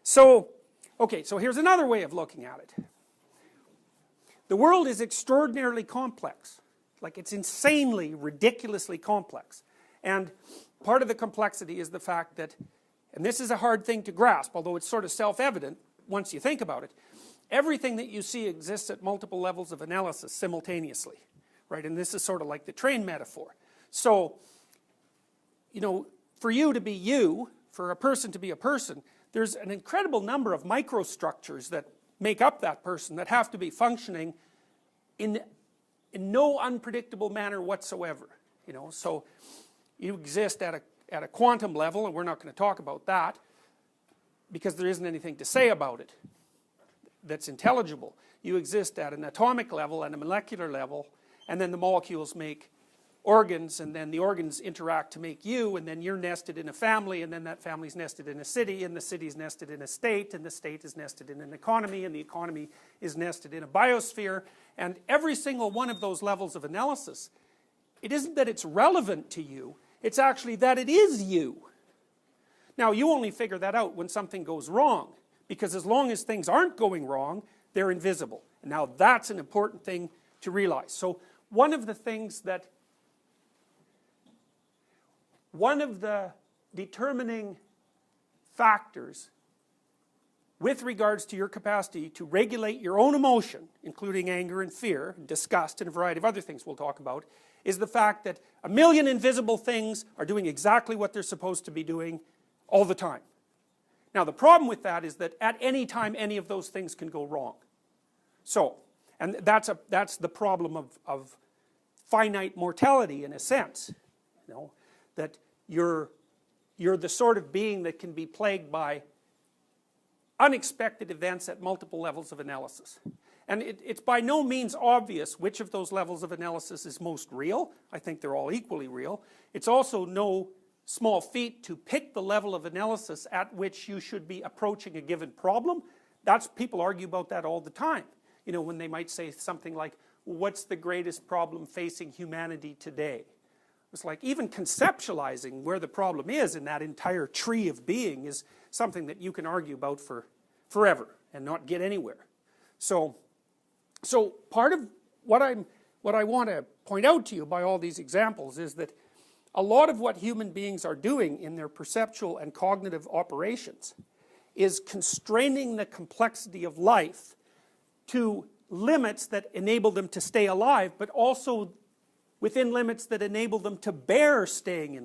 So, okay, so here's another way of looking at it. The world is extraordinarily complex. Like, it's insanely, ridiculously complex. And part of the complexity is the fact that, and this is a hard thing to grasp, although it's sort of self-evident once you think about it, everything that you see exists at multiple levels of analysis simultaneously, right? And this is sort of like the train metaphor. So, you know, for you to be you, for a person to be a person, there's an incredible number of microstructures that make up that person that have to be functioning in no unpredictable manner whatsoever, you know. So you exist at a quantum level, and we're not going to talk about that because there isn't anything to say about it that's intelligible. You exist at an atomic level and a molecular level, and then the molecules make organs, and then the organs interact to make you, and then you're nested in a family, and then that family's nested in a city, and the city's nested in a state, and the state is nested in an economy, and the economy is nested in a biosphere. And every single one of those levels of analysis, it isn't that it's relevant to you, it's actually that it is you. Now, you only figure that out when something goes wrong, because as long as things aren't going wrong, they're invisible. And now that's an important thing to realize. So one of the things that, one of the determining factors with regards to your capacity to regulate your own emotion, including anger and fear, and disgust, and a variety of other things we'll talk about, is the fact that a million invisible things are doing exactly what they're supposed to be doing all the time. Now, the problem with that is that at any time any of those things can go wrong. So, and that's the problem of finite mortality in a sense, you know, that you're the sort of being that can be plagued by unexpected events at multiple levels of analysis. And it's by no means obvious which of those levels of analysis is most real. I think they're all equally real. It's also no small feat to pick the level of analysis at which you should be approaching a given problem. People argue about that all the time. You know, when they might say something like, what's the greatest problem facing humanity today? It's like even conceptualizing where the problem is in that entire tree of being is something that you can argue about for forever and not get anywhere. So part of what I want to point out to you by all these examples is that a lot of what human beings are doing in their perceptual and cognitive operations is constraining the complexity of life to limits that enable them to stay alive, but also within limits that enable them to bear staying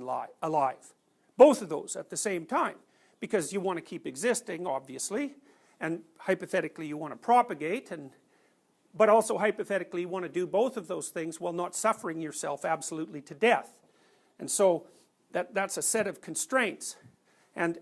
alive. Both of those at the same time. Because you want to keep existing, obviously, and hypothetically you want to propagate, but also hypothetically you want to do both of those things while not suffering yourself absolutely to death. And so that's a set of constraints. And